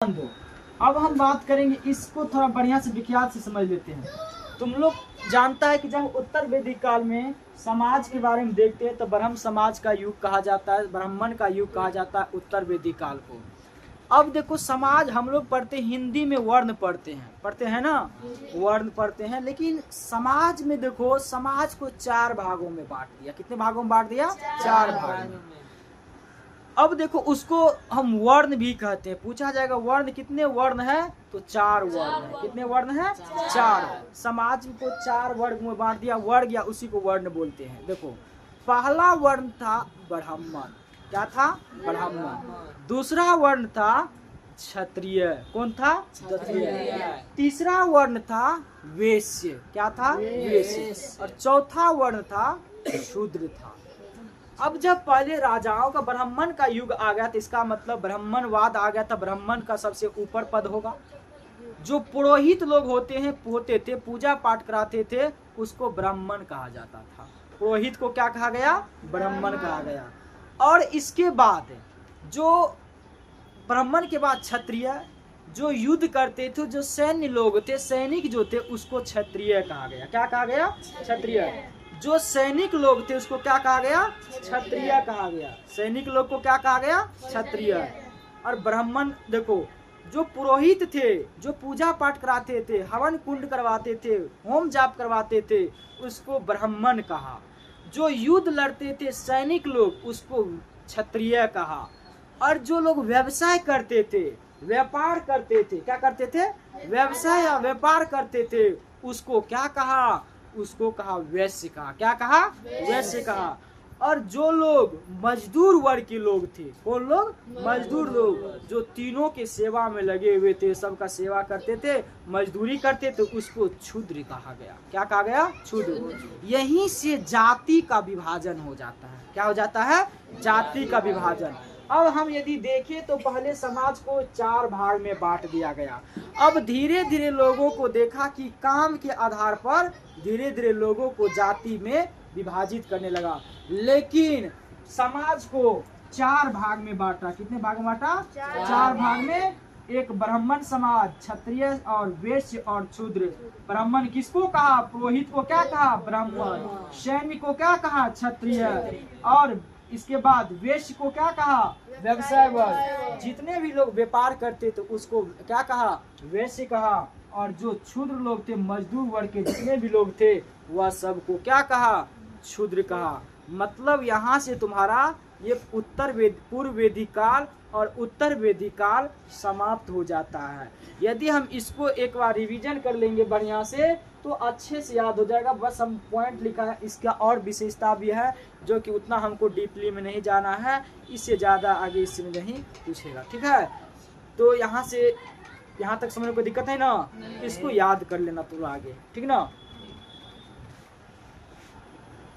दो। अब हम बात करेंगे, इसको थोड़ा बढ़िया से विख्यात से समझ लेते हैं। तुम लोग जानता है कि जब उत्तर वैदिक काल में समाज के बारे में देखते हैं तो ब्रह्म समाज का युग कहा जाता है, ब्राह्मण का युग कहा जाता है उत्तर वैदिक काल को। अब देखो समाज हम लोग पढ़ते हिंदी में वर्ण पढ़ते हैं ना, वर्ण पढ़ते हैं, लेकिन समाज में देखो समाज को 4 भागों में बांट दिया। कितने भागों में बांट दिया? 4 भागों में। अब देखो उसको हम वर्ण भी कहते हैं। पूछा जाएगा वर्ण कितने वर्ण है, तो 4 वर्ण है। कितने वर्ण है? 4। समाज को 4 वर्ग में बांट दिया, वर्ग या उसी को वर्ण बोलते हैं। देखो पहला वर्ण था ब्राह्मण। क्या था? ब्राह्मण। दूसरा वर्ण था क्षत्रिय। कौन था? क्षत्रिय। तीसरा वर्ण था वैश्य। क्या था? वैश्य। और चौथा वर्ण था शूद्र था। अब जब पहले राजाओं का ब्राह्मण का युग आ गया तो इसका मतलब ब्राह्मणवाद आ गया था। ब्राह्मण का सबसे ऊपर पद होगा। जो पुरोहित लोग होते थे, पूजा पाठ कराते थे, उसको ब्राह्मण कहा जाता था। पुरोहित को क्या कहा गया? ब्राह्मण कहा गया। और इसके बाद जो ब्राह्मण के बाद क्षत्रिय, जो युद्ध करते थे, जो सैन्य लोग थे, सैनिक जो थे, उसको क्षत्रिय कहा गया। क्या कहा गया? क्षत्रिय। जो सैनिक लोग थे उसको क्या कहा गया? क्षत्रिय कहा गया। सैनिक लोग को क्या कहा गया? क्षत्रिय। और ब्राह्मण देखो, जो पुरोहित थे, जो पूजा पाठ कराते थे, हवन कुंड करवाते थे, होम जाप करवाते थे, उसको ब्राह्मण कहा। जो युद्ध लड़ते थे सैनिक लोग, उसको क्षत्रिय कहा। और जो लोग व्यवसाय करते थे, व्यापार करते थे, क्या करते थे? व्यवसाय या व्यापार करते थे, उसको क्या कहा? उसको कहा वैश्य कहा। क्या कहा? वैश्य कहा। और जो लोग मजदूर वर्ग के लोग थे, कौन लोग? मजदूर लोग, जो तीनों के सेवा में लगे हुए थे, सबका सेवा करते थे, मजदूरी करते थे, उसको क्षुद्र कहा गया। क्या कहा गया? क्षुद्र। यहीं से जाति का विभाजन हो जाता है। क्या हो जाता है? जाति का विभाजन। अब हम यदि देखें तो पहले समाज को 4 भाग में बांट दिया गया। अब धीरे धीरे लोगों को देखा कि काम के आधार पर धीरे धीरे लोगों को जाति में विभाजित करने लगा। लेकिन समाज को 4 भाग में बांटा। कितने भाग में बांटा? 4 भाग में। एक ब्राह्मण समाज, क्षत्रिय और वैश्य और शूद्र। ब्राह्मण किसको कहा? पुरोहित को क्या कहा? ब्राह्मण। सैन्य को क्या कहा? क्षत्रिय। और इसके बाद वैश्य को क्या कहा? व्यवसाय वर्ग। जितने भी लोग व्यापार करते थे उसको क्या कहा? वैश्य कहा। और जो क्षुद्र लोग थे, मजदूर वर्ग के जितने भी लोग थे, वह सबको क्या कहा? क्षुद्र कहा। मतलब यहाँ से तुम्हारा ये पूर्व वैदिक काल और उत्तर वैदिक काल समाप्त हो जाता है। यदि हम इसको एक बार रिवीजन कर लेंगे बढ़िया से तो अच्छे से याद हो जाएगा। बस हम पॉइंट लिखा है, इसका और विशेषता भी है जो कि उतना हमको डीपली में नहीं जाना है, इससे ज़्यादा आगे इससे नहीं पूछेगा। ठीक है, तो यहाँ से यहाँ तक समझने को दिक्कत है ना? इसको याद कर लेना पूरा आगे, ठीक ना?